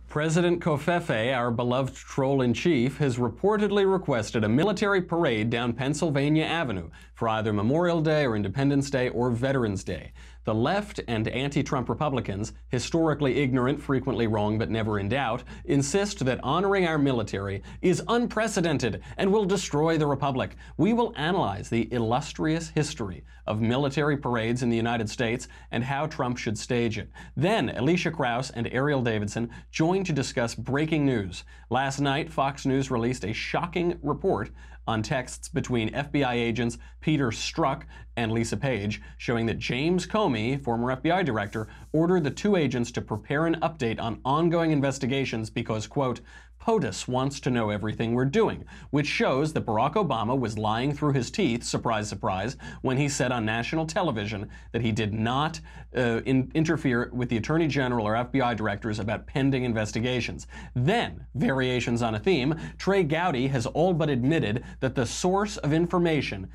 President Covfefe, our beloved troll-in-chief, has reportedly requested a military parade down Pennsylvania Avenue for either Memorial Day or Independence Day or Veterans Day. The left and anti-Trump Republicans, historically ignorant, frequently wrong, but never in doubt, insist that honoring our military is unprecedented and will destroy the republic. We will analyze the illustrious history of military parades in the United States and how Trump should stage it. Then, Elisha Krauss and Erielle Davidson join to discuss breaking news. Last night, Fox News released a shocking report on texts between FBI agents Peter Strzok and Lisa Page, showing that James Comey, former FBI director, ordered the two agents to prepare an update on ongoing investigations because, quote, POTUS wants to know everything we're doing, which shows that Barack Obama was lying through his teeth, surprise, surprise, when he said on national television that he did not interfere with the Attorney General or FBI directors about pending investigations. Then, variations on a theme, Trey Gowdy has all but admitted that the source of information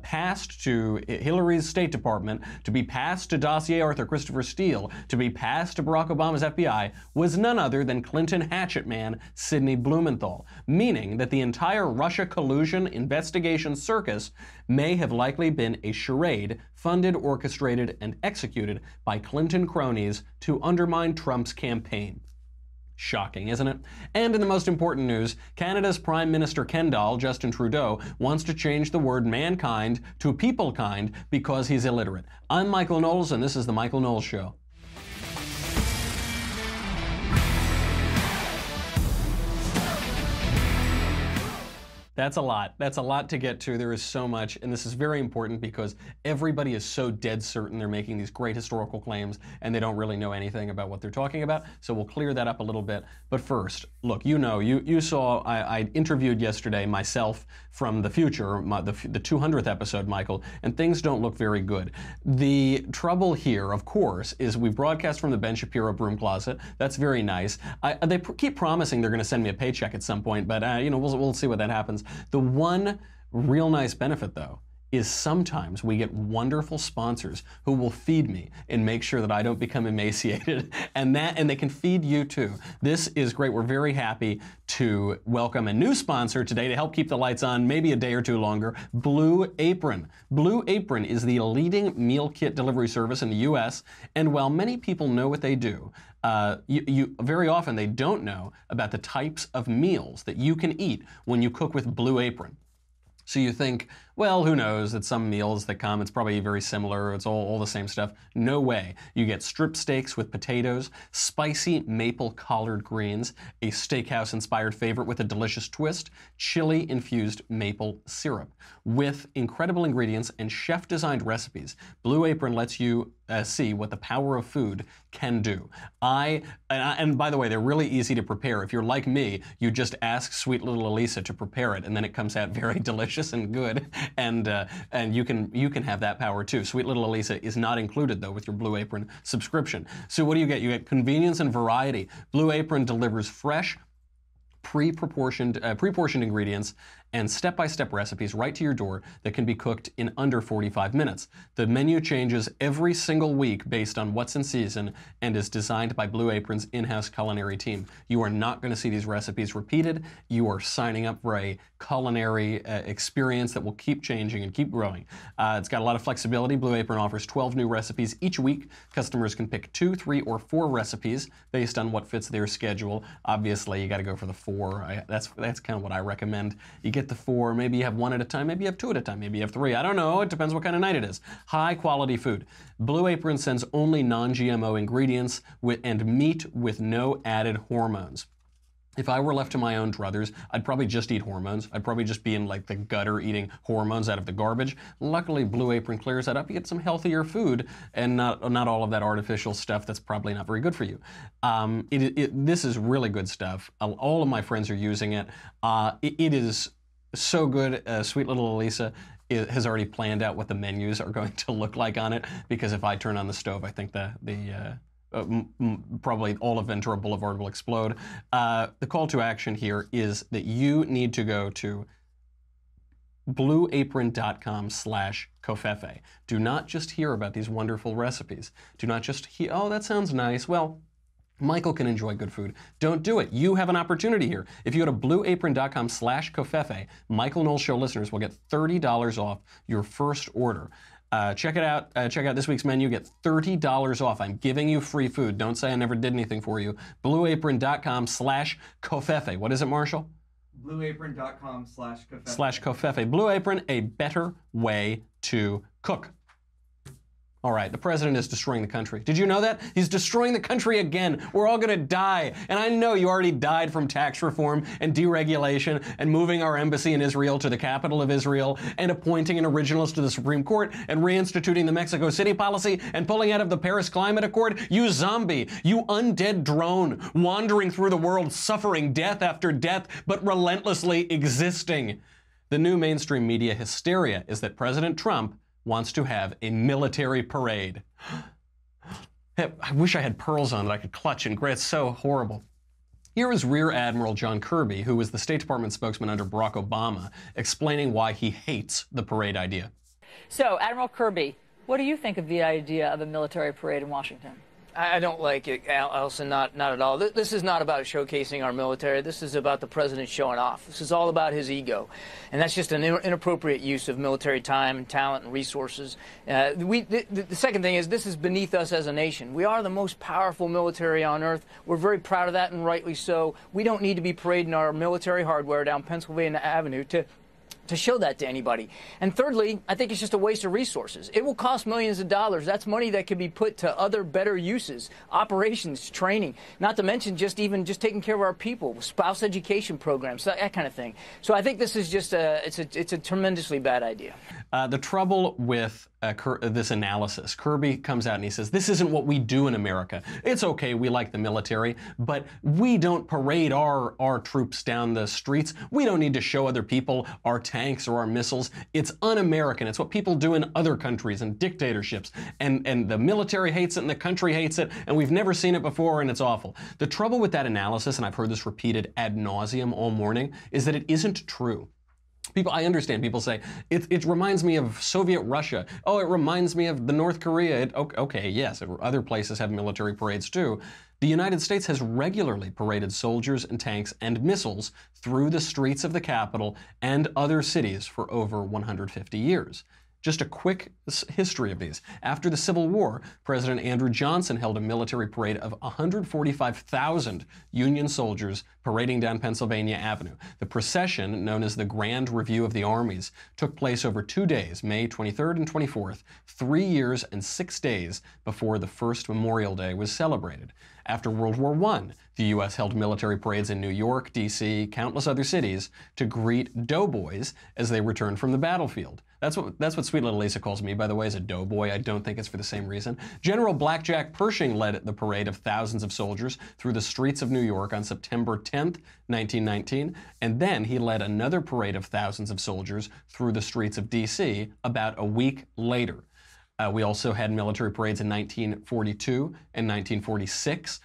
passed to Hillary's State Department, to be passed to dossier Arthur Christopher Steele, to be passed to Barack Obama's FBI, was none other than Clinton hatchet man Sid Blumenthal, meaning that the entire Russia collusion investigation circus may have likely been a charade funded, orchestrated, and executed by Clinton cronies to undermine Trump's campaign. Shocking, isn't it? And in the most important news, Canada's Prime Minister Kendall, Justin Trudeau, wants to change the word mankind to peoplekind because he's illiterate. I'm Michael Knowles, and this is The Michael Knowles Show. That's a lot. That's a lot to get to. There is so much, and this is very important because everybody is so dead certain they're making these great historical claims and they don't really know anything about what they're talking about. So we'll clear that up a little bit. But first, look, you saw I interviewed yesterday myself from the future, the 200th episode, Michael, and things don't look very good. The trouble here, of course, is we broadcast from the Ben Shapiro broom closet. That's very nice. They keep promising they're going to send me a paycheck at some point, but we'll see what that happens. The one real nice benefit, though, is sometimes we get wonderful sponsors who will feed me and make sure that I don't become emaciated, and they can feed you too. This is great. We're very happy to welcome a new sponsor today to help keep the lights on maybe a day or two longer, Blue Apron. Blue Apron is the leading meal kit delivery service in the U.S., and while many people know what they do, very often they don't know about the types of meals that you can eat when you cook with Blue Apron. So you think, well, who knows, that some meals that come, it's probably very similar, it's all the same stuff. No way. You get strip steaks with potatoes, spicy maple collard greens, a steakhouse-inspired favorite with a delicious twist, chili-infused maple syrup. With incredible ingredients and chef-designed recipes, Blue Apron lets you see what the power of food can do. And by the way, they're really easy to prepare. If you're like me, you just ask sweet little Elisa to prepare it, and then it comes out very delicious and good. And you can have that power too. Sweet little Elisa is not included though with your Blue Apron subscription. So what do you get? You get convenience and variety. Blue Apron delivers fresh, pre-portioned ingredients and step-by-step recipes right to your door that can be cooked in under 45 minutes. The menu changes every single week based on what's in season and is designed by Blue Apron's in-house culinary team. You are not going to see these recipes repeated. You are signing up for a culinary experience that will keep changing and keep growing. It's got a lot of flexibility. Blue Apron offers 12 new recipes each week. Customers can pick 2, 3, or 4 recipes based on what fits their schedule. Obviously, you got to go for the 4. That's kind of what I recommend. You get the 4, maybe you have 1 at a time, maybe you have 2 at a time, maybe you have 3. I don't know, it depends what kind of night it is. High quality food. Blue Apron sends only non-GMO ingredients and meat with no added hormones. If I were left to my own druthers, I'd probably just eat hormones. I'd probably just be in like the gutter eating hormones out of the garbage. Luckily, Blue Apron clears that up. You get some healthier food and not all of that artificial stuff that's probably not very good for you. This is really good stuff. All of my friends are using it. It is so good. Sweet little Elisa has already planned out what the menus are going to look like on it, because if I turn on the stove, I think probably all of Ventura Boulevard will explode. The call to action here is that you need to go to blueapron.com/Covfefe. Do not just hear about these wonderful recipes. Do not just hear, oh, that sounds nice. Well, Michael can enjoy good food. Don't do it. You have an opportunity here. If you go to blueapron.com/Covfefe, Michael Knowles Show listeners will get $30 off your first order. Check it out. Check out this week's menu. Get $30 off. I'm giving you free food. Don't say I never did anything for you. blueapron.com/Covfefe. What is it, Marshall? blueapron.com/Covfefe. /Covfefe. Blue Apron, a better way to cook. All right, the president is destroying the country. Did you know that? He's destroying the country again. We're all gonna die. And I know you already died from tax reform and deregulation and moving our embassy in Israel to the capital of Israel and appointing an originalist to the Supreme Court and reinstituting the Mexico City policy and pulling out of the Paris Climate Accord. You zombie, you undead drone, wandering through the world, suffering death after death, but relentlessly existing. The new mainstream media hysteria is that President Trump wants to have a military parade. I wish I had pearls on that I could clutch and grab. It's so horrible. Here is Rear Admiral John Kirby, who was the State Department spokesman under Barack Obama, explaining why he hates the parade idea. So, Admiral Kirby, what do you think of the idea of a military parade in Washington? I don't like it, Allison, not at all. This is not about showcasing our military. This is about the president showing off. This is all about his ego. And that's just an inappropriate use of military time and talent and resources. The second thing is this is beneath us as a nation. We are the most powerful military on earth. We're very proud of that, and rightly so. We don't need to be parading our military hardware down Pennsylvania Avenue to show that to anybody. And thirdly, I think it's just a waste of resources. It will cost millions of dollars. That's money that could be put to other better uses, operations, training, not to mention just taking care of our people, spouse education programs, that kind of thing. So I think this is just it's a tremendously bad idea. The trouble with this analysis, Kirby comes out and he says, this isn't what we do in America. It's okay, we like the military, but we don't parade our troops down the streets. We don't need to show other people our tanks or our missiles. It's un-American. It's what people do in other countries and dictatorships. And the military hates it and the country hates it, and we've never seen it before, and it's awful. The trouble with that analysis, and I've heard this repeated ad nauseum all morning, is that it isn't true. I understand people say, it reminds me of Soviet Russia. Oh, it reminds me of the North Korea. Okay, yes, other places have military parades too. The United States has regularly paraded soldiers and tanks and missiles through the streets of the Capitol and other cities for over 150 years. Just a quick history of these. After the Civil War, President Andrew Johnson held a military parade of 145,000 Union soldiers parading down Pennsylvania Avenue. The procession, known as the Grand Review of the Armies, took place over 2 days, May 23rd and 24th, 3 years and 6 days before the first Memorial Day was celebrated. After World War I, the U.S. held military parades in New York, D.C., countless other cities to greet doughboys as they returned from the battlefield. That's what sweet little Lisa calls me, by the way, as a doughboy. I don't think it's for the same reason. General Blackjack Pershing led the parade of thousands of soldiers through the streets of New York on September 10th, 1919, and then he led another parade of thousands of soldiers through the streets of D.C. about a week later. We also had military parades in 1942 and 1946.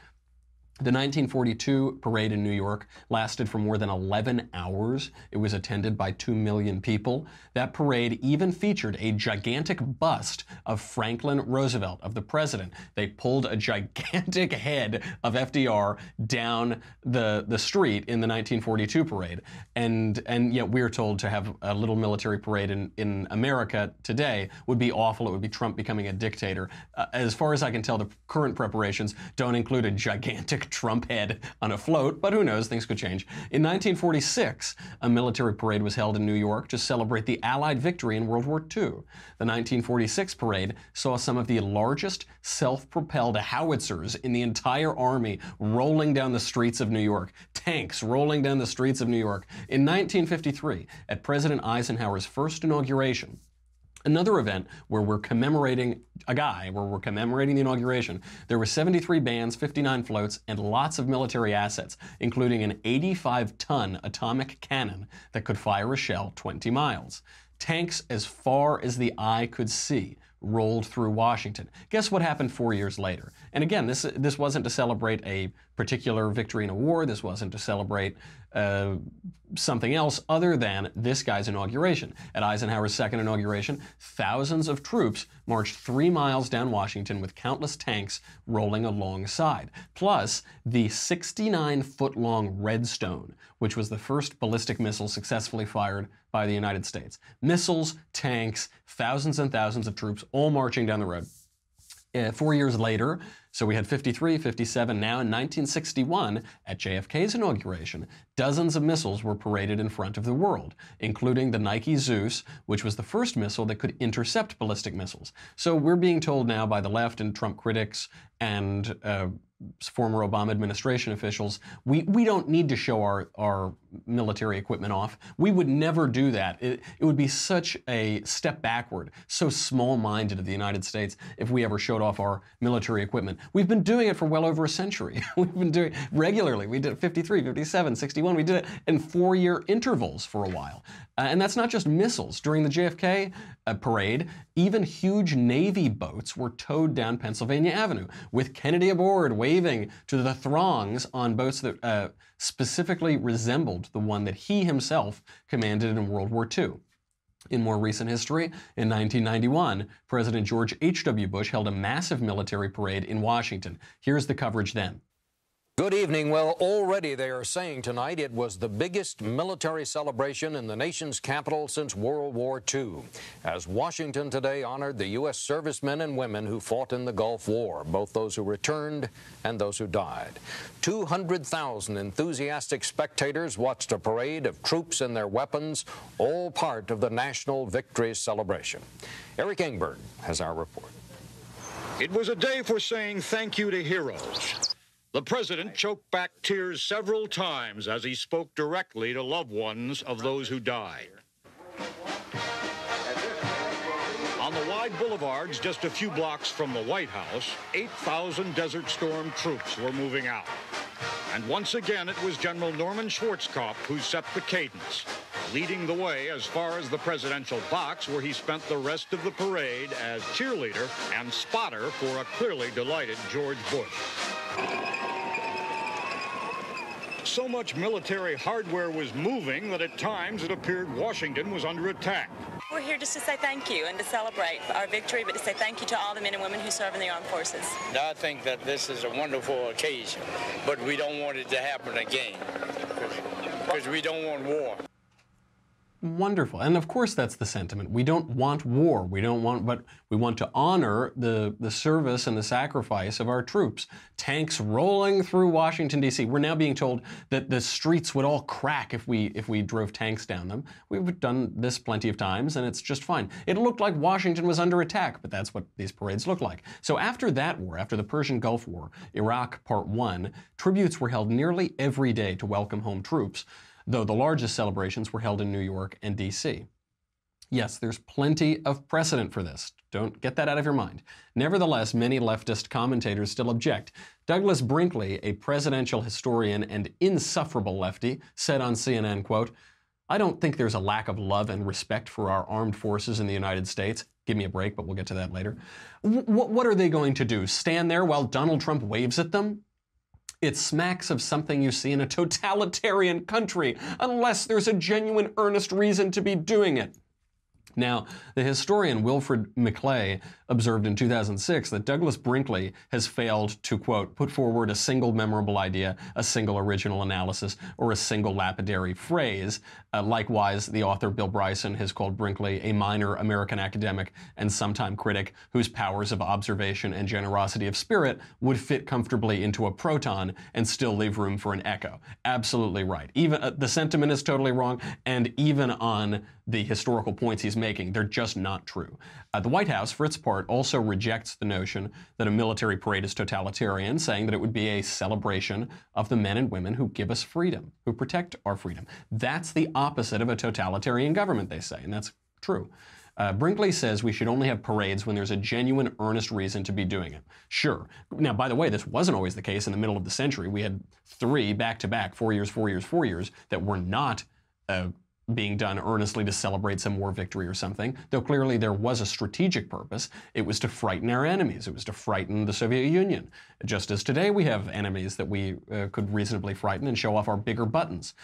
The 1942 parade in New York lasted for more than 11 hours. It was attended by 2 million people. That parade even featured a gigantic bust of Franklin Roosevelt, of the president. They pulled a gigantic head of FDR down the street in the 1942 parade. And yet we're told to have a little military parade in America today would be awful. It would be Trump becoming a dictator. As far as I can tell, the current preparations don't include a gigantic Trump head on a float, but who knows, things could change. In 1946, a military parade was held in New York to celebrate the Allied victory in World War II. The 1946 parade saw some of the largest self-propelled howitzers in the entire army rolling down the streets of New York, tanks rolling down the streets of New York. In 1953, at President Eisenhower's first inauguration, another event where we're commemorating the inauguration, there were 73 bands, 59 floats, and lots of military assets, including an 85-ton atomic cannon that could fire a shell 20 miles. Tanks as far as the eye could see, rolled through Washington. Guess what happened 4 years later? And again, this wasn't to celebrate a particular victory in a war. This wasn't to celebrate something else other than this guy's inauguration. At Eisenhower's second inauguration, thousands of troops marched 3 miles down Washington with countless tanks rolling alongside. Plus, the 69-foot-long Redstone, which was the first ballistic missile successfully fired by the United States. Missiles, tanks, thousands and thousands of troops all marching down the road. 4 years later, so we had 53, 57, now in 1961, at JFK's inauguration, dozens of missiles were paraded in front of the world, including the Nike Zeus, which was the first missile that could intercept ballistic missiles. So we're being told now by the left and Trump critics and former Obama administration officials, we don't need to show our military equipment off. We would never do that. It would be such a step backward, so small-minded of the United States if we ever showed off our military equipment. We've been doing it for well over a century. We've been doing it regularly. We did it 53, 57, 61. We did it in 4-year intervals for a while. And that's not just missiles. During the JFK parade, even huge Navy boats were towed down Pennsylvania Avenue with Kennedy aboard, waving to the throngs on boats that specifically resembled the one that he himself commanded in World War II. In more recent history, in 1991, President George H.W. Bush held a massive military parade in Washington. Here's the coverage then. Good evening. Well, already they are saying tonight it was the biggest military celebration in the nation's capital since World War II, as Washington today honored the U.S. servicemen and women who fought in the Gulf War, both those who returned and those who died. 200,000 enthusiastic spectators watched a parade of troops and their weapons, all part of the national victory celebration. Eric Engberg has our report. It was a day for saying thank you to heroes. The president choked back tears several times as he spoke directly to loved ones of those who died. On the wide boulevards just a few blocks from the White House, 8,000 Desert Storm troops were moving out. And once again, it was General Norman Schwarzkopf who set the cadence, leading the way as far as the presidential box, where he spent the rest of the parade as cheerleader and spotter for a clearly delighted George Bush. So much military hardware was moving that at times it appeared Washington was under attack. We're here just to say thank you and to celebrate our victory, but to say thank you to all the men and women who serve in the armed forces. I think that this is a wonderful occasion, but we don't want it to happen again because we don't want war. Wonderful. And of course that's the sentiment. We don't want war. We want to honor the service and the sacrifice of our troops. Tanks rolling through Washington, D.C. We're now being told that the streets would all crack if we drove tanks down them. We've done this plenty of times and it's just fine. It looked like Washington was under attack, but that's what these parades look like. So after that war, after the Persian Gulf War, Iraq Part 1, tributes were held nearly every day to welcome home troops, though the largest celebrations were held in New York and D.C. Yes, there's plenty of precedent for this. Don't get that out of your mind. Nevertheless, many leftist commentators still object. Douglas Brinkley, a presidential historian and insufferable lefty, said on CNN, quote, "I don't think there's a lack of love and respect for our armed forces in the United States." Give me a break, but we'll get to that later. What are they going to do? Stand there while Donald Trump waves at them? It smacks of something you see in a totalitarian country, unless there's a genuine, earnest reason to be doing it. Now, the historian Wilfred McClay observed in 2006 that Douglas Brinkley has failed to, quote, put forward a single memorable idea, a single original analysis, or a single lapidary phrase. Likewise, the author Bill Bryson has called Brinkley a minor American academic and sometime critic whose powers of observation and generosity of spirit would fit comfortably into a proton and still leave room for an echo. Absolutely right. Even the sentiment is totally wrong, and even on the historical points he's making, they're just not true. The White House, for its part, also rejects the notion that a military parade is totalitarian, saying that it would be a celebration of the men and women who give us freedom, who protect our freedom. That's the opposite of a totalitarian government, they say, and that's true. Brinkley says we should only have parades when there's a genuine, earnest reason to be doing it. Sure. Now, by the way, this wasn't always the case in the middle of the century. We had 3 back-to-back, 4 years, 4 years, 4 years, that were not being done earnestly to celebrate some war victory or something, though clearly there was a strategic purpose. It was to frighten our enemies. It was to frighten the Soviet Union, just as today we have enemies that we could reasonably frighten and show off our bigger buttons.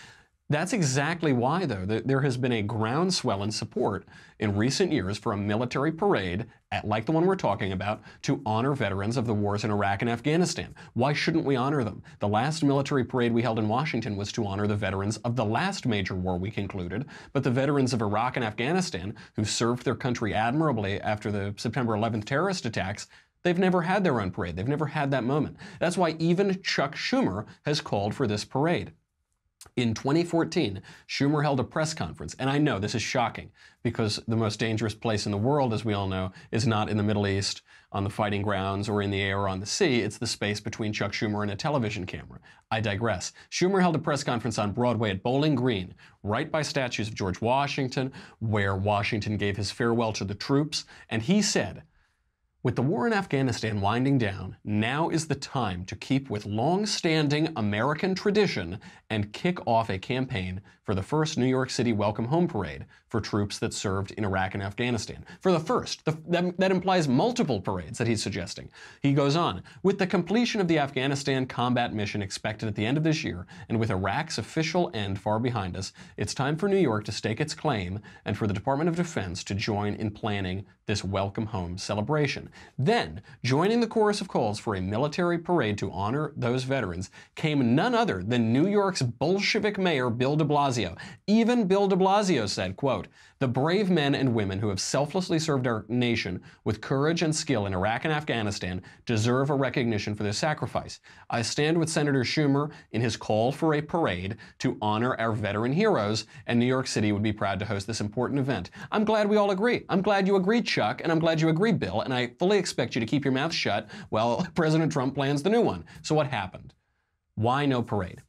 That's exactly why, though, there has been a groundswell in support in recent years for a military parade, like the one we're talking about, to honor veterans of the wars in Iraq and Afghanistan. Why shouldn't we honor them? The last military parade we held in Washington was to honor the veterans of the last major war we concluded, but the veterans of Iraq and Afghanistan, who served their country admirably after the September 11th terrorist attacks, they've never had their own parade. They've never had that moment. That's why even Chuck Schumer has called for this parade. In 2014, Schumer held a press conference, and I know this is shocking because the most dangerous place in the world, as we all know, is not in the Middle East, on the fighting grounds, or in the air or on the sea. It's the space between Chuck Schumer and a television camera. I digress. Schumer held a press conference on Broadway at Bowling Green, right by statues of George Washington, where Washington gave his farewell to the troops, and he said, "With the war in Afghanistan winding down, now is the time to keep with long-standing American tradition and kick off a campaign for the first New York City Welcome Home Parade for troops that served in Iraq and Afghanistan." For the first. That implies multiple parades that he's suggesting. He goes on, "With the completion of the Afghanistan combat mission expected at the end of this year, and with Iraq's official end far behind us, it's time for New York to stake its claim and for the Department of Defense to join in planning this Welcome Home celebration." Then, joining the chorus of calls for a military parade to honor those veterans came none other than New York's Bolshevik mayor Bill de Blasio. Even Bill de Blasio said, quote, "The brave men and women who have selflessly served our nation with courage and skill in Iraq and Afghanistan deserve a recognition for their sacrifice. I stand with Senator Schumer in his call for a parade to honor our veteran heroes, and New York City would be proud to host this important event." I'm glad we all agree. I'm glad you agree, Chuck, and I'm glad you agree, Bill, and I fully expect you to keep your mouth shut while President Trump plans the new one. So what happened? Why no parade?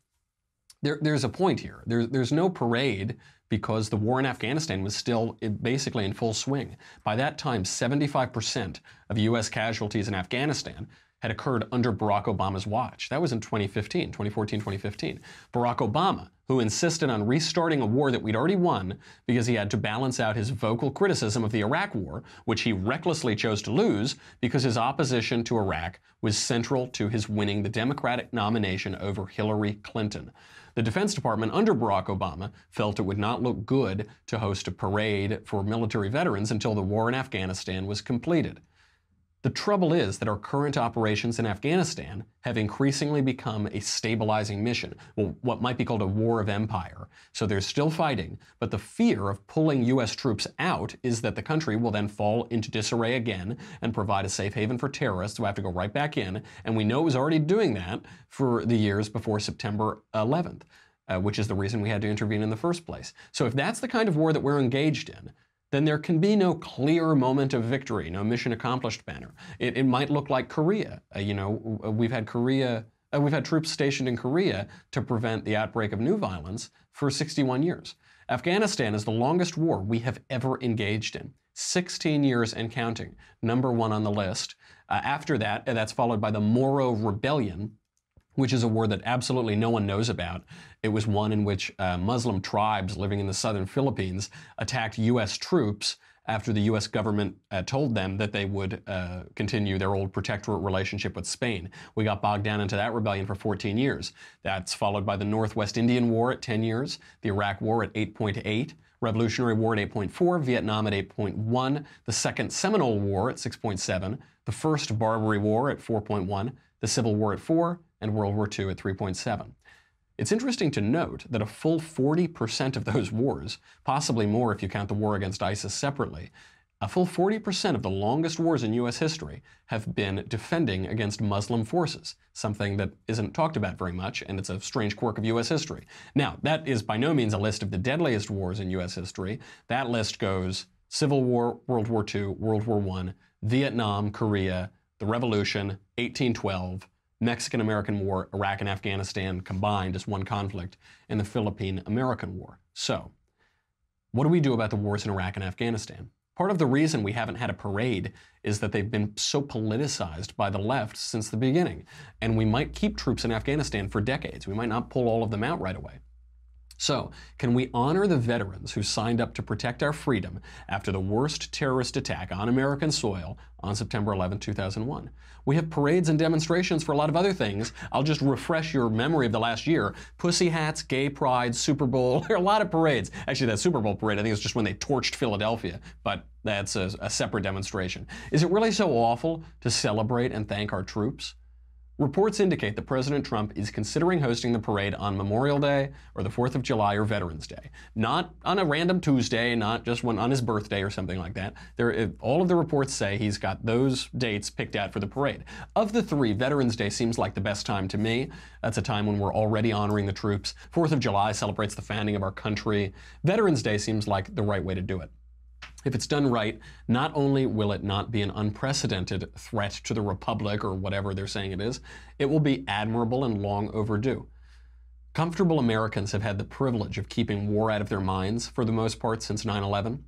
There's a point here. There's no parade because the war in Afghanistan was still basically in full swing. By that time, 75% of U.S. casualties in Afghanistan had occurred under Barack Obama's watch. That was in 2014, 2015. Barack Obama, who insisted on restarting a war that we'd already won because he had to balance out his vocal criticism of the Iraq War, which he recklessly chose to lose because his opposition to Iraq was central to his winning the Democratic nomination over Hillary Clinton. The Defense Department under Barack Obama felt it would not look good to host a parade for military veterans until the war in Afghanistan was completed. The trouble is that our current operations in Afghanistan have increasingly become a stabilizing mission, well, what might be called a war of empire. So they're still fighting, but the fear of pulling U.S. troops out is that the country will then fall into disarray again and provide a safe haven for terrorists who have to go right back in, and we know it was already doing that for the years before September 11th, which is the reason we had to intervene in the first place. So if that's the kind of war that we're engaged in, then there can be no clear moment of victory, no mission accomplished banner. It might look like Korea. We've had troops stationed in Korea to prevent the outbreak of new violence for 61 years. Afghanistan is the longest war we have ever engaged in. 16 years and counting, number one on the list. After that, that's followed by the Moro Rebellion, which is a war that absolutely no one knows about. It was one in which Muslim tribes living in the southern Philippines attacked U.S. troops after the U.S. government told them that they would continue their old protectorate relationship with Spain. We got bogged down into that rebellion for 14 years. That's followed by the Northwest Indian War at 10 years, the Iraq War at 8.8, Revolutionary War at 8.4, Vietnam at 8.1, the Second Seminole War at 6.7, the First Barbary War at 4.1, the Civil War at 4, and World War II at 3.7. It's interesting to note that a full 40% of those wars, possibly more if you count the war against ISIS separately, a full 40% of the longest wars in U.S. history have been defending against Muslim forces, something that isn't talked about very much, and it's a strange quirk of U.S. history. Now, that is by no means a list of the deadliest wars in U.S. history. That list goes Civil War, World War II, World War I, Vietnam, Korea, the Revolution, 1812, Mexican-American War, Iraq and Afghanistan combined as one conflict, and the Philippine-American War. So, what do we do about the wars in Iraq and Afghanistan? Part of the reason we haven't had a parade is that they've been so politicized by the left since the beginning, and we might keep troops in Afghanistan for decades. We might not pull all of them out right away. So, can we honor the veterans who signed up to protect our freedom after the worst terrorist attack on American soil on September 11, 2001? We have parades and demonstrations for a lot of other things. I'll just refresh your memory of the last year. Pussy hats, gay pride, Super Bowl. There are a lot of parades. Actually, that Super Bowl parade, I think it's just when they torched Philadelphia, but that's a separate demonstration. Is it really so awful to celebrate and thank our troops? Reports indicate that President Trump is considering hosting the parade on Memorial Day or the 4th of July or Veterans Day. Not on a random Tuesday, not just on his birthday or something like that. All of the reports say he's got those dates picked out for the parade. Of the three, Veterans Day seems like the best time to me. That's a time when we're already honoring the troops. 4th of July celebrates the founding of our country. Veterans Day seems like the right way to do it. If it's done right, not only will it not be an unprecedented threat to the Republic or whatever they're saying it is, it will be admirable and long overdue. Comfortable Americans have had the privilege of keeping war out of their minds for the most part since 9/11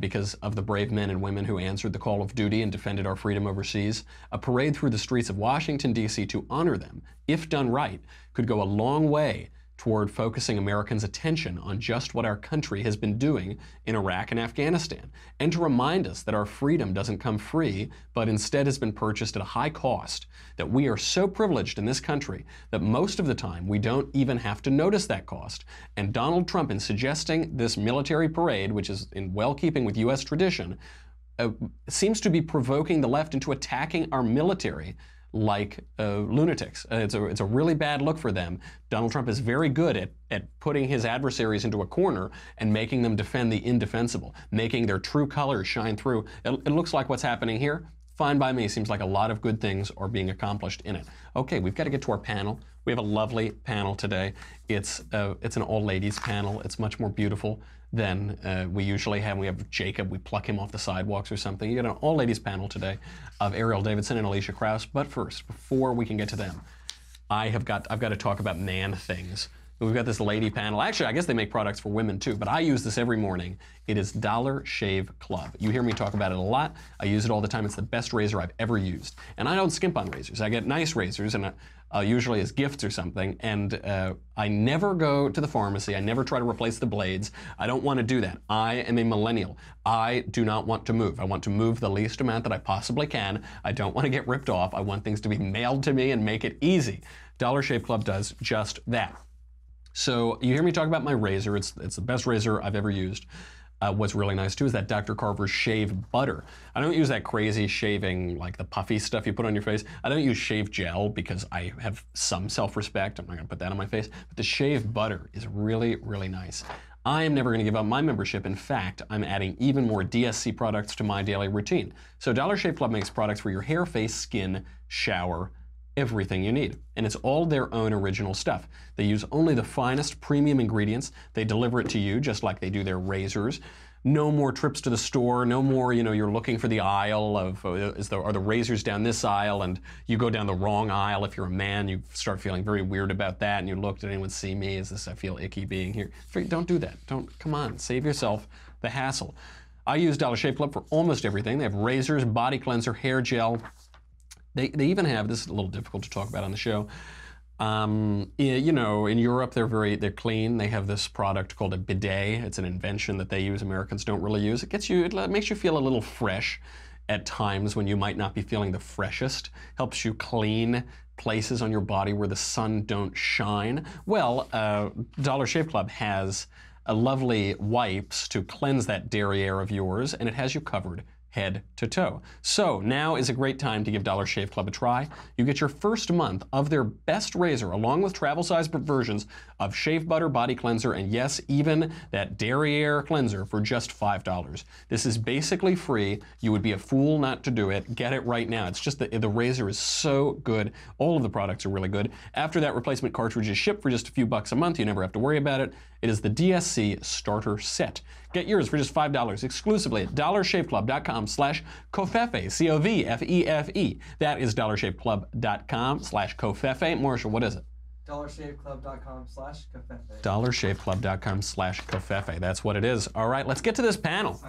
because of the brave men and women who answered the call of duty and defended our freedom overseas. A parade through the streets of Washington, D.C. to honor them, if done right, could go a long way toward focusing Americans' attention on just what our country has been doing in Iraq and Afghanistan, and to remind us that our freedom doesn't come free, but instead has been purchased at a high cost, that we are so privileged in this country that most of the time we don't even have to notice that cost. And Donald Trump, in suggesting this military parade, which is in well keeping with U.S. tradition, seems to be provoking the left into attacking our military like lunatics. It's a really bad look for them. Donald Trump is very good at putting his adversaries into a corner and making them defend the indefensible, making their true colors shine through. It looks like what's happening here. Fine by me. Seems like a lot of good things are being accomplished in it. Okay, we've got to get to our panel. We have a lovely panel today. It's an all-ladies panel. It's much more beautiful than we usually have. We have Jacob, we pluck him off the sidewalks or something. You got an all-ladies panel today of Erielle Davidson and Elisha Krauss. But first, before we can get to them, I've got to talk about man things. We've got this lady panel. Actually, I guess they make products for women too, but I use this every morning. It is Dollar Shave Club. You hear me talk about it a lot. I use it all the time. It's the best razor I've ever used. And I don't skimp on razors. I get nice razors, and usually as gifts or something, and I never go to the pharmacy. I never try to replace the blades. I don't want to do that. I am a millennial. I do not want to move. I want to move the least amount that I possibly can. I don't want to get ripped off. I want things to be mailed to me and make it easy. Dollar Shave Club does just that. So you hear me talk about my razor. It's the best razor I've ever used. What's really nice too is that Dr. Carver's shave butter. I don't use that crazy shaving, like the puffy stuff you put on your face. I don't use shave gel because I have some self-respect. I'm not gonna put that on my face. But the shave butter is really, really nice. I am never gonna give up my membership. In fact, I'm adding even more DSC products to my daily routine. So Dollar Shave Club makes products for your hair, face, skin, shower, everything you need. And it's all their own original stuff. They use only the finest premium ingredients. They deliver it to you just like they do their razors. No more trips to the store, no more, you're looking for the aisle of, are the razors down this aisle, and you go down the wrong aisle. If you're a man, you start feeling very weird about that, and you look, did anyone see me? I feel icky being here? Don't do that. Come on, save yourself the hassle. I use Dollar Shave Club for almost everything. They have razors, body cleanser, hair gel. They even have, this is a little difficult to talk about on the show, in Europe they're clean. They have this product called a bidet. It's an invention that they use, Americans don't really use. It makes you feel a little fresh at times when you might not be feeling the freshest. Helps you clean places on your body where the sun don't shine. Well, Dollar Shave Club has a lovely wipes to cleanse that derriere of yours, and it has you covered head to toe. So now is a great time to give Dollar Shave Club a try. You get your first month of their best razor along with travel size versions of shave butter, body cleanser, and yes, even that derriere cleanser for just $5. This is basically free. You would be a fool not to do it. Get it right now. It's just the razor is so good. All of the products are really good. After that, replacement cartridges ship for just a few bucks a month. You never have to worry about it. It is the DSC Starter Set. Get yours for just $5 exclusively at dollarshaveclub.com/Covfefe, C-O-V-F-E-F-E. That is dollarshaveclub.com/Covfefe. Marshall, what is it? dollarshaveclub.com/Covfefe. dollarshaveclub.com/Covfefe. That's what it is. All right, let's get to this panel.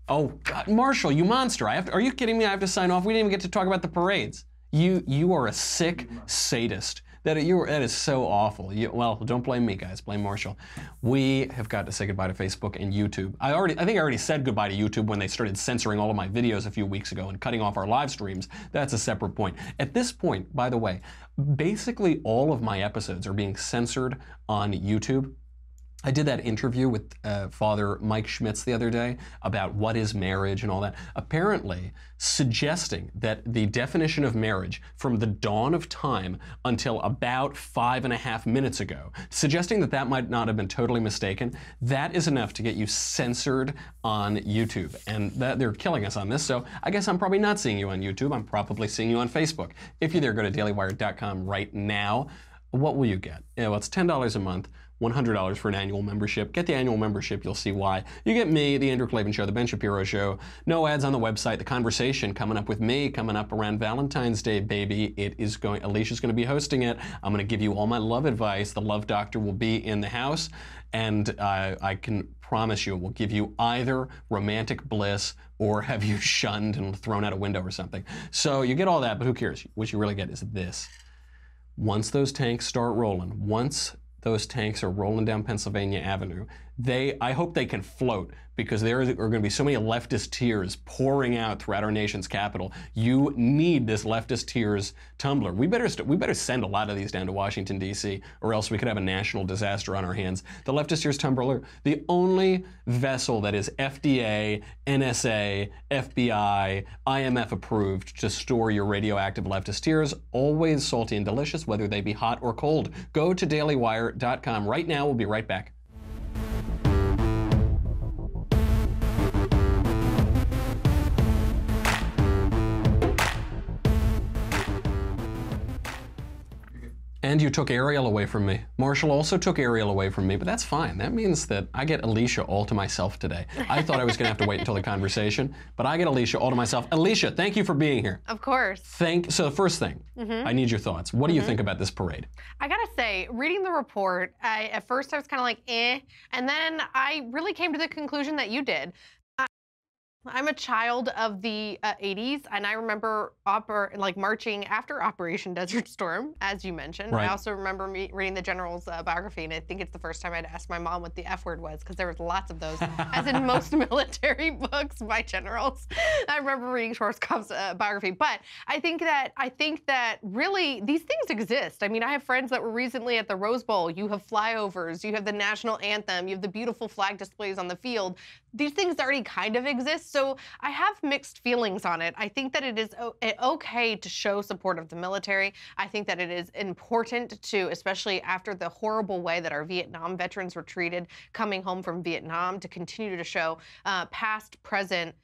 Oh, God, Marshall, you monster. Are you kidding me? I have to sign off. We didn't even get to talk about the parades. You are a sick sadist. That is so awful. Well, don't blame me, guys. Blame Marshall. We have got to say goodbye to Facebook and YouTube. I think I already said goodbye to YouTube when they started censoring all of my videos a few weeks ago and cutting off our live streams. That's a separate point. At this point, by the way, basically all of my episodes are being censored on YouTube. I did that interview with Father Mike Schmitz the other day about what is marriage and all that. Apparently, suggesting that the definition of marriage from the dawn of time until about 5.5 minutes ago, suggesting that that might not have been totally mistaken, that is enough to get you censored on YouTube. And that they're killing us on this, so I guess I'm probably not seeing you on YouTube. I'm probably seeing you on Facebook. If you're there, go to dailywire.com right now. What will you get? Well, it's $10 a month. $100 for an annual membership. Get the annual membership, you'll see why. You get me, The Andrew Klavan Show, The Ben Shapiro Show, no ads on the website, the conversation coming up with me, coming up around Valentine's Day, baby. Elisha's going to be hosting it. I'm going to give you all my love advice. The love doctor will be in the house, and I can promise you it will give you either romantic bliss or have you shunned and thrown out a window or something. So you get all that, but who cares? What you really get is this. Once those tanks start rolling, once those tanks are rolling down Pennsylvania Avenue, I hope they can float, because there are going to be so many leftist tears pouring out throughout our nation's capital. You need this leftist tears tumbler. We better send a lot of these down to Washington, D.C., or else we could have a national disaster on our hands. The leftist tears tumbler, the only vessel that is FDA, NSA, FBI, IMF approved to store your radioactive leftist tears, always salty and delicious, whether they be hot or cold. Go to dailywire.com right now. We'll be right back. And you took Erielle away from me. Marshall also took Erielle away from me, but that's fine. That means that I get Elisha all to myself today. I thought I was going to have to wait until the conversation, but I get Elisha all to myself. Elisha, thank you for being here. Of course. So the first thing, I need your thoughts. What do you think about this parade? I gotta say, reading the report, at first I was kind of like, eh, and then I really came to the conclusion that you did. I'm a child of the 80s, and I remember marching after Operation Desert Storm, as you mentioned. Right. I also remember reading the general's biography, and I think it's the first time I'd asked my mom what the F word was, because there was lots of those, as in most military books by generals. I remember reading Schwarzkopf's biography, but I think that really these things exist. I mean, I have friends that were recently at the Rose Bowl. You have flyovers, you have the national anthem, you have the beautiful flag displays on the field. These things already kind of exist. So I have mixed feelings on it. I think that it is okay to show support of the military. I think that it is important to, especially after the horrible way that our Vietnam veterans were treated coming home from Vietnam, to continue to show past, present,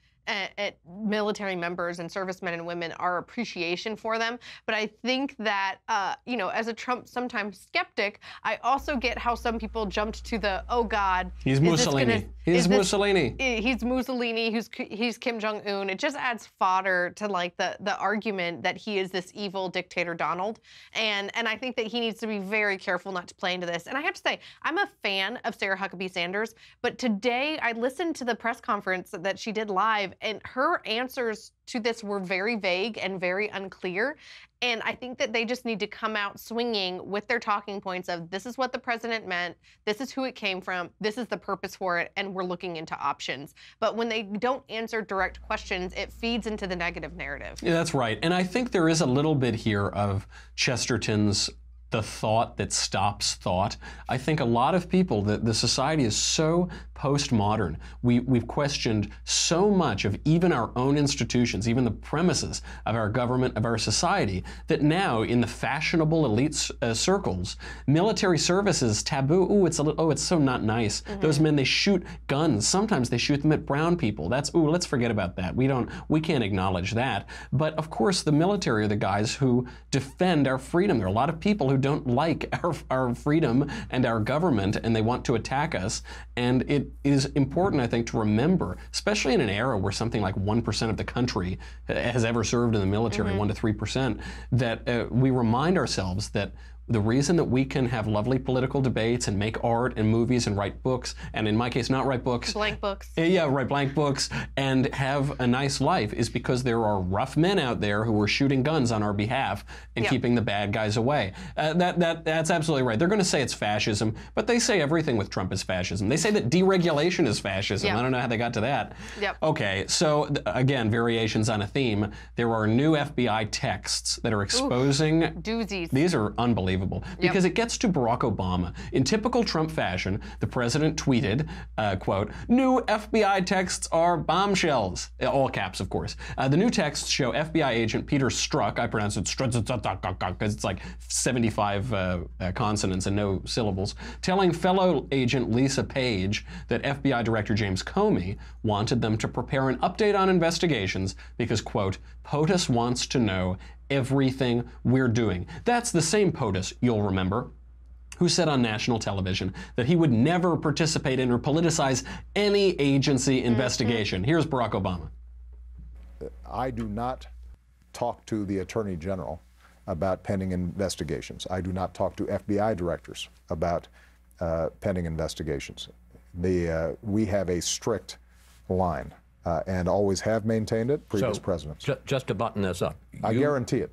military members and servicemen and women our appreciation for them. But I think that, as a Trump sometimes skeptic, I also get how some people jumped to the, oh God. He's Mussolini. He's Mussolini. He's Mussolini. He's Kim Jong-un. It just adds fodder to the argument that he is this evil dictator Donald. And I think that he needs to be very careful not to play into this. And I have to say, I'm a fan of Sarah Huckabee Sanders, but today I listened to the press conference that she did live, and her answers to this were very vague and very unclear. And I think that they just need to come out swinging with their talking points of, this is what the president meant, this is who it came from, this is the purpose for it, and we're looking into options. But when they don't answer direct questions, it feeds into the negative narrative. Yeah, that's right. And I think there is a little bit here of Chesterton's the thought that stops thought. I think a lot of people, the society is so postmodern. We've questioned so much of even our own institutions, even the premises of our government, of our society, that now in the fashionable elite circles, military service is taboo. It's so not nice. Those men, they shoot guns. Sometimes they shoot them at brown people. Let's forget about that. We can't acknowledge that. But of course, the military are the guys who defend our freedom. There are a lot of people who don't like our freedom and our government, and they want to attack us. And it is important, I think, to remember, especially in an era where something like 1% of the country has ever served in the military, 1 to 3%, that we remind ourselves that the reason that we can have lovely political debates and make art and movies and write books, and in my case, not write books. Blank books. Yeah, write blank books and have a nice life is because there are rough men out there who are shooting guns on our behalf and keeping the bad guys away. That's absolutely right. They're going to say it's fascism, but they say everything with Trump is fascism. They say that deregulation is fascism. I don't know how they got to that. Okay, so again, variations on a theme. There are new FBI texts that are exposing doozies. These are unbelievable because it gets to Barack Obama. In typical Trump fashion, the president tweeted, quote, "New FBI texts are bombshells." All caps, of course. The new texts show FBI agent Peter Strzok, I pronounce it Strzok because it's like 75 consonants and no syllables, telling fellow agent Lisa Page that FBI Director James Comey wanted them to prepare an update on investigations because, quote, "POTUS wants to know everything we're doing." That's the same POTUS, you'll remember, who said on national television that he would never participate in or politicize any agency investigation. Here's Barack Obama. I do not talk to the Attorney General about pending investigations. I do not talk to FBI directors about pending investigations. We have a strict line. And always have maintained it, previous presidents. Just to button this up. I guarantee it.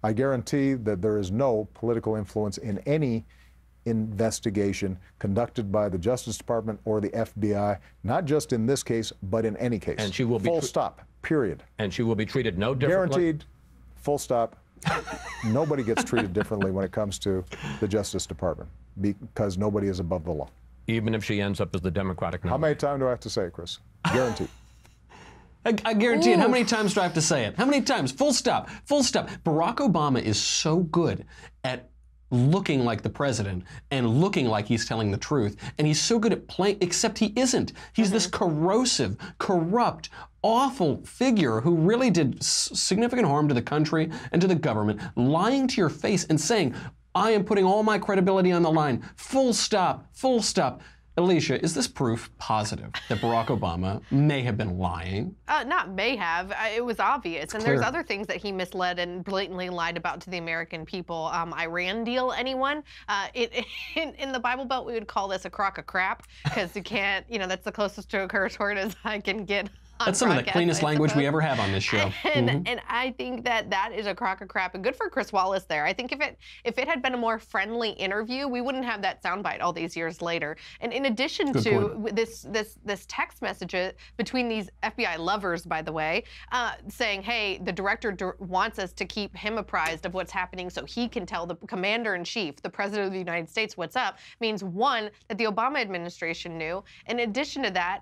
I guarantee that there is no political influence in any investigation conducted by the Justice Department or the FBI, not just in this case, but in any case. And she will be full stop, period. And she will be treated no differently? Guaranteed, full stop. Nobody gets treated differently when it comes to the Justice Department because nobody is above the law. Even if she ends up as the Democratic nominee? How many times do I have to say it, Chris? Guaranteed. I guarantee it. How many times do I have to say it? How many times? Full stop. Full stop. Barack Obama is so good at looking like the president and looking like he's telling the truth. And he's so good at playing, except he isn't. He's this corrosive, corrupt, awful figure who really did significant harm to the country and to the government, lying to your face and saying, "I am putting all my credibility on the line. Full stop. Full stop." Elisha, is this proof positive that Barack Obama may have been lying? Not may have. It was obvious. And clear. There's other things that he misled and blatantly lied about to the American people. Iran deal, anyone? In the Bible Belt, we would call this a crock of crap because you can't, that's the closest to a curse word as I can get. That's some of the cleanest language we ever have on this show. And I think that is a crock of crap. And good for Chris Wallace there. I think if it had been a more friendly interview, we wouldn't have that soundbite all these years later. And in addition to this text message between these FBI lovers, by the way, saying, hey, the director wants us to keep him apprised of what's happening so he can tell the commander-in-chief, the president of the United States, what's up, means one, that the Obama administration knew. In addition to that,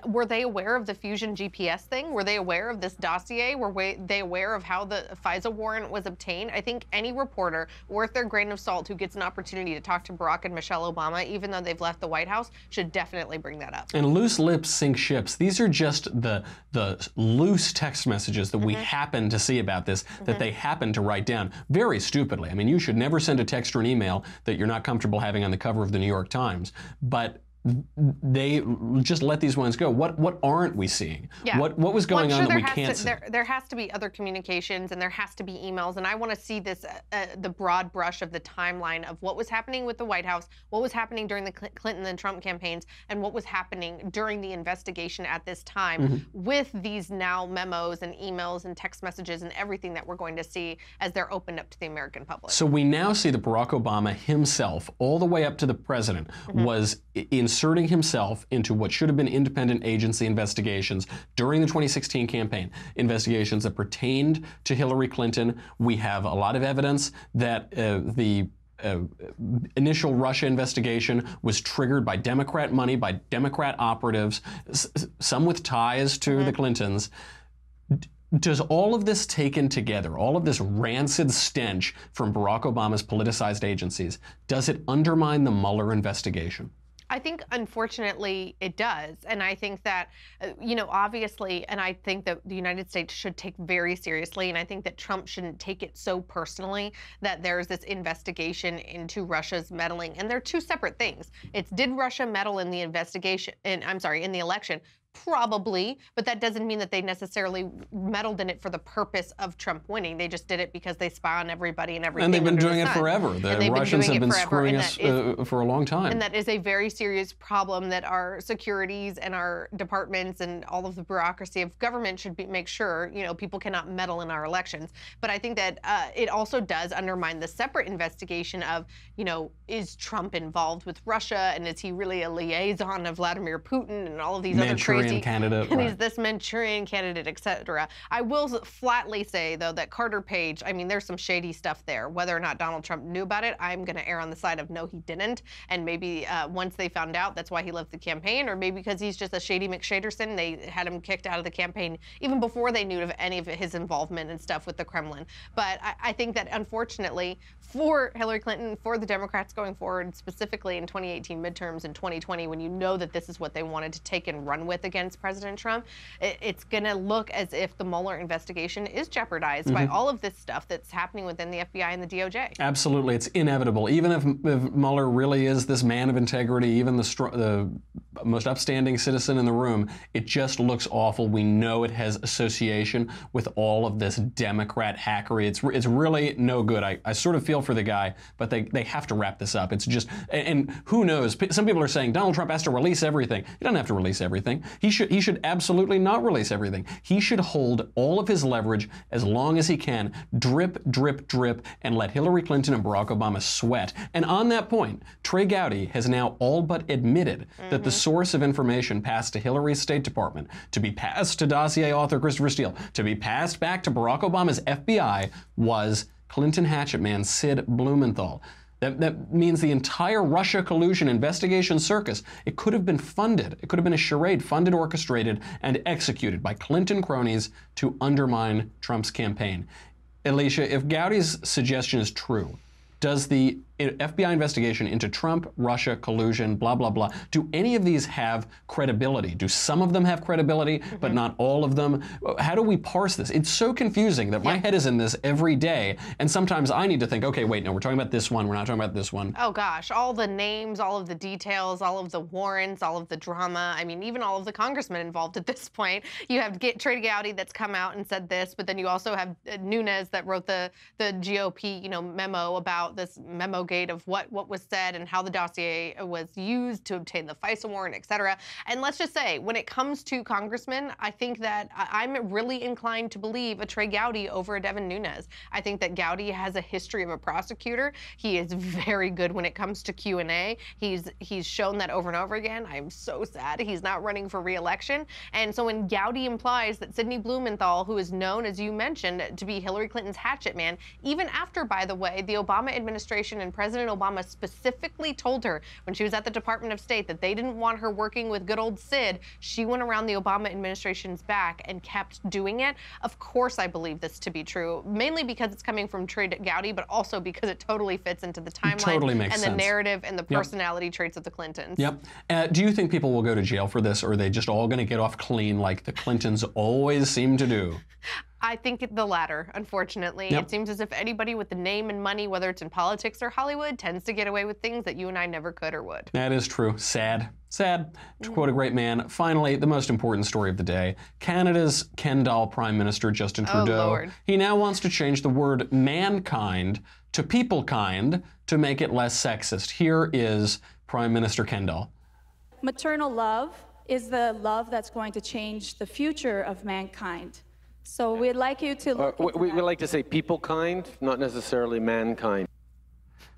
were they aware of the Fusion GPS thing? Were they aware of this dossier? Were they aware of how the FISA warrant was obtained? I think any reporter worth their grain of salt who gets an opportunity to talk to Barack and Michelle Obama, even though they've left the White House, should definitely bring that up. And loose lips sink ships. These are just the loose text messages that we happen to see about this, that they happen to write down very stupidly. I mean, you should never send a text or an email that you're not comfortable having on the cover of the New York Times. But they just let these ones go. What aren't we seeing? Yeah. What was going on that we can't see? There has to be other communications and there has to be emails, and I want to see this the broad brush of the timeline of what was happening with the White House, what was happening during the Clinton and Trump campaigns, and what was happening during the investigation at this time with these now memos and emails and text messages and everything that we're going to see as they're opened up to the American public. So we now see that Barack Obama himself, all the way up to the president, was inserting himself into what should have been independent agency investigations during the 2016 campaign, investigations that pertained to Hillary Clinton. We have a lot of evidence that the initial Russia investigation was triggered by Democrat money, by Democrat operatives, some with ties to the Clintons. Does all of this taken together, all of this rancid stench from Barack Obama's politicized agencies, does it undermine the Mueller investigation? I think, unfortunately, it does. And I think that, obviously, and I think that the United States should take very seriously, and I think that Trump shouldn't take it so personally that there's this investigation into Russia's meddling. And they're two separate things. It's did Russia meddle in the investigation, in the election? Probably, but that doesn't mean that they necessarily meddled in it for the purpose of Trump winning. They just did it because they spy on everybody and everything. And they've been under doing the it sun. forever. The Russians have been screwing us for a long time. And that is a very serious problem that our securities and our departments and all of the bureaucracy of government should make sure, people cannot meddle in our elections. But I think that it also does undermine the separate investigation of, is Trump involved with Russia, and is he really a liaison of Vladimir Putin and all of these other crazy candidate, and right. he's this Manchurian candidate, etc. I will flatly say, though, that Carter Page, there's some shady stuff there. Whether or not Donald Trump knew about it, I'm going to err on the side of no, he didn't. And maybe once they found out, that's why he left the campaign, or maybe because he's just a shady McShaderson, they had him kicked out of the campaign even before they knew of any of his involvement and stuff with the Kremlin. But I think that, unfortunately, for Hillary Clinton, for the Democrats going forward, specifically in 2018 midterms and 2020, when you know that this is what they wanted to take and run with against President Trump, it's going to look as if the Mueller investigation is jeopardized by all of this stuff that's happening within the FBI and the DOJ. Absolutely. It's inevitable. Even if Mueller really is this man of integrity, even the most upstanding citizen in the room, it just looks awful. We know it has association with all of this Democrat hackery. It's really no good. I sort of feel for the guy, but they have to wrap this up. It's just, and who knows? Some people are saying Donald Trump has to release everything. He doesn't have to release everything. He should absolutely not release everything. He should hold all of his leverage as long as he can, drip, drip, drip, and let Hillary Clinton and Barack Obama sweat. And on that point, Trey Gowdy has now all but admitted that the source of information passed to Hillary's State Department, to be passed to dossier author Christopher Steele, to be passed back to Barack Obama's FBI was Clinton hatchet man Sid Blumenthal. That means the entire Russia collusion investigation circus, it could have been funded. It could have been a charade funded, orchestrated, and executed by Clinton cronies to undermine Trump's campaign. Elisha, if Gowdy's suggestion is true, does the FBI investigation into Trump, Russia, collusion, blah, blah, blah, do any of these have credibility? Do some of them have credibility, but not all of them? How do we parse this? It's so confusing that my head is in this every day, and sometimes I need to think, okay, wait, no, we're talking about this one, we're not talking about this one. Oh gosh, all the names, all of the details, all of the warrants, all of the drama, even all of the congressmen involved at this point. You have Trey Gowdy that's come out and said this, but then you also have Nunes that wrote the GOP, memo about this memo gate of what was said and how the dossier was used to obtain the FISA warrant, et cetera. And let's just say, when it comes to congressmen, I think that I'm really inclined to believe a Trey Gowdy over a Devin Nunes. I think that Gowdy has a history of a prosecutor. He is very good when it comes to Q&A. He's shown that over and over again. I'm so sad he's not running for re-election. And so when Gowdy implies that Sidney Blumenthal, who is known, as you mentioned, to be Hillary Clinton's hatchet man, even after, by the way, the Obama administration and President Obama specifically told her when she was at the Department of State that they didn't want her working with good old Sid, she went around the Obama administration's back and kept doing it. Of course I believe this to be true, mainly because it's coming from Trey Gowdy, but also because it totally fits into the timeline and the narrative and the personality traits of the Clintons. Yep. Do you think people will go to jail for this, or are they just all going to get off clean like the Clintons always seem to do? I think the latter, unfortunately. It seems as if anybody with the name and money, whether it's in politics or Hollywood, tends to get away with things that you and I never could or would. That is true. Sad. Sad. To quote a great man, finally, the most important story of the day. Canada's Ken doll Prime Minister Justin Trudeau. Oh, Lord. He now wants to change the word mankind to peoplekind to make it less sexist. Here is Prime Minister Ken doll. Maternal love is the love that's going to change the future of mankind. So we'd like you to look we like to say people kind, not necessarily mankind.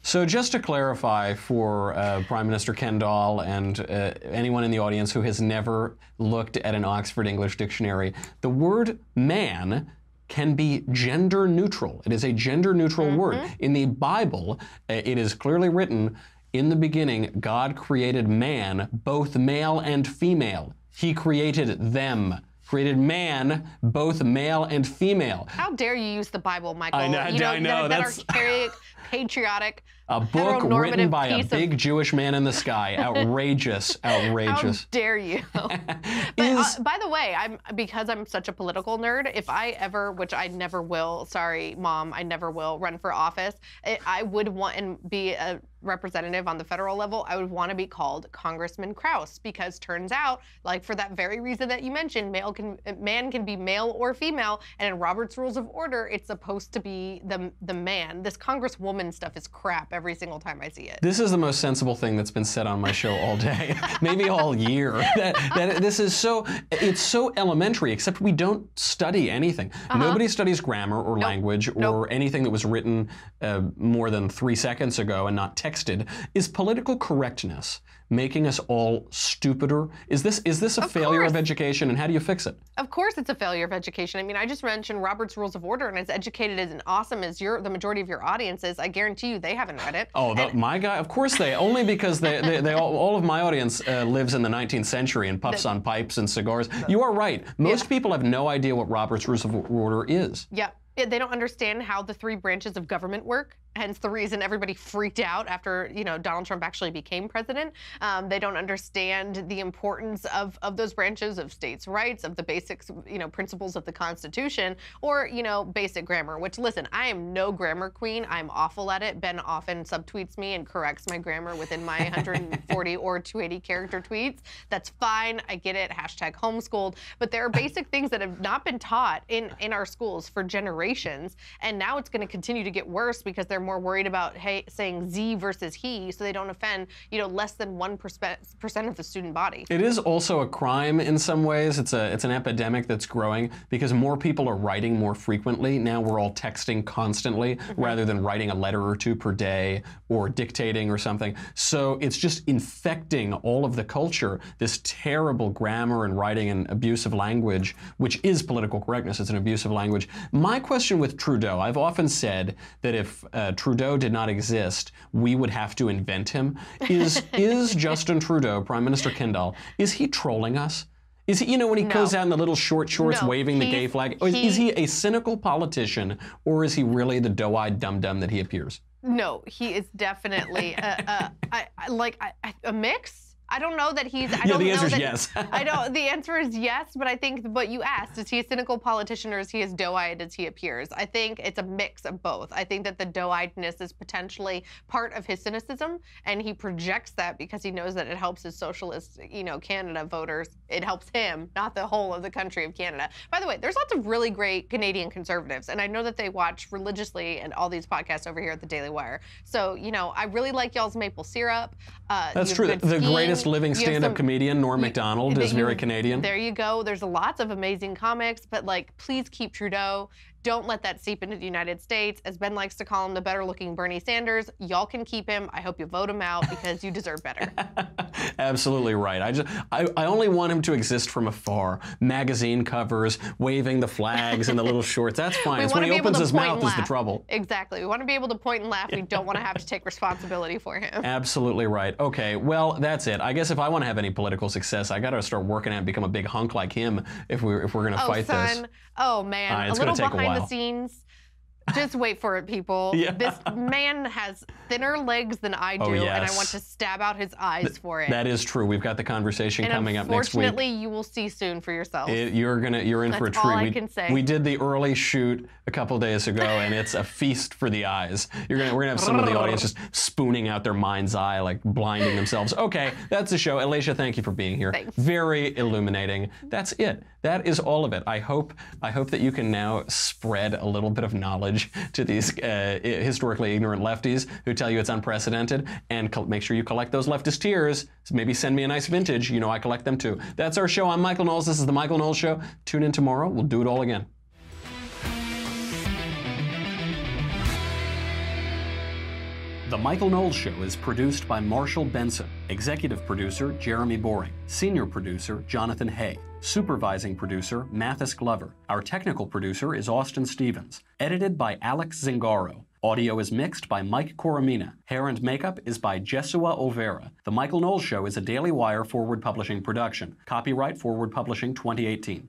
So just to clarify for Prime Minister Ken doll and anyone in the audience who has never looked at an Oxford English dictionary, the word man can be gender neutral. It is a gender neutral word. In the Bible, it is clearly written, in the beginning, God created man, both male and female. He created them. Created man, both male and female. How dare you use the Bible, Michael? I know. That archaic, patriotic, a book written by a big Jewish man in the sky. Outrageous, outrageous. How dare you? But by the way, because I'm such a political nerd, if I ever, which I never will, sorry, Mom, I never will run for office, I would want and be representative on the federal level, I would want to be called Congressman Krauss, because turns out, like for that very reason that you mentioned, man can be male or female, and in Robert's Rules of Order, it's supposed to be the man. This Congresswoman stuff is crap every single time I see it. This is the most sensible thing that's been said on my show all day, maybe all year. That this is it's so elementary, except we don't study anything. Nobody studies grammar or language or anything that was written more than 3 seconds ago and not texted. Is political correctness making us all stupider? Is this a failure of education, and how do you fix it? Of course it's a failure of education. I mean, I just mentioned Robert's Rules of Order, and as educated and awesome as the majority of your audience is, I guarantee you they haven't read it. Oh, my guy, of course only because all of my audience lives in the 19th century and puffs on pipes and cigars. You are right. Most people have no idea what Robert's Rules of Order is. Yeah. They don't understand how the 3 branches of government work, hence the reason everybody freaked out after, Donald Trump actually became president. They don't understand the importance of those branches, of states' rights, of the basics, principles of the Constitution, or, basic grammar, which, listen, I am no grammar queen. I'm awful at it. Ben often subtweets me and corrects my grammar within my 140 or 280 character tweets. That's fine. I get it. Hashtag homeschooled. But there are basic things that have not been taught in our schools for generations. And now it's going to continue to get worse because they're more worried about saying Z versus he, so they don't offend less than 1% of the student body. It is also a crime in some ways. It's an epidemic that's growing because more people are writing more frequently. Now we're all texting constantly rather than writing a letter or 2 per day or dictating or something. So it's just infecting all of the culture, this terrible grammar and writing and abusive language, which is political correctness. It's an abusive language. My question with Trudeau, I've often said that if Trudeau did not exist, we would have to invent him. Is Justin Trudeau, Prime Minister Kendall, is he trolling us? Is he, when he goes out in the little short shorts waving the gay flag, is he a cynical politician, or is he really the doe-eyed dum-dum that he appears? No, he is definitely a mix. I don't know that he's. The answer is yes. The answer is yes, but I think what you asked, is he a cynical politician or is he as doe-eyed as he appears? I think it's a mix of both. I think that the doe-eyedness is potentially part of his cynicism, and he projects that because he knows that it helps his socialist, Canada voters. It helps him, not the whole of the country of Canada. By the way, there's lots of really great Canadian conservatives, and I know that they watch religiously and all these podcasts over here at the Daily Wire. So, I really like y'all's maple syrup. That's true. The greatest living stand-up comedian, Norm Macdonald, is very Canadian. There you go. There's lots of amazing comics, but please keep Trudeau. Don't let that seep into the United States. As Ben likes to call him, the better-looking Bernie Sanders. Y'all can keep him. I hope you vote him out because you deserve better. Absolutely right. I only want him to exist from afar. Magazine covers, waving the flags and the little shorts. That's fine. It's when he opens his mouth is the trouble. Exactly. We want to be able to point and laugh. We don't want to have to take responsibility for him. Absolutely right. Okay, well, that's it. I guess if I want to have any political success, I got to start working at and become a big hunk like him if we're going to fight this. Oh, man. It's a little take behind a while. the scenes. Just wait for it, people. Yeah. This man has thinner legs than I do, and I want to stab out his eyes for it. That is true. We've got the conversation coming up next week. Unfortunately, you will see soon for yourself. You're in for a treat. That's all I can say. We did the early shoot a couple days ago, and it's a feast for the eyes. We're gonna have some of the audience just spooning out their mind's eye, like blinding themselves. Okay, that's the show. Elisha, thank you for being here. Thanks. Very illuminating. That's it. That is all of it. I hope that you can now spread a little bit of knowledge to these historically ignorant lefties who tell you it's unprecedented, and make sure you collect those leftist tears. So maybe send me a nice vintage. I collect them too. That's our show. I'm Michael Knowles. This is The Michael Knowles Show. Tune in tomorrow. We'll do it all again. The Michael Knowles Show is produced by Marshall Benson, executive producer Jeremy Boring, senior producer Jonathan Hay, supervising producer Mathis Glover. Our technical producer is Austin Stevens, edited by Alex Zingaro. Audio is mixed by Mike Coromina. Hair and makeup is by Jesua Overa. The Michael Knowles Show is a Daily Wire Forward Publishing production. Copyright Forward Publishing 2018.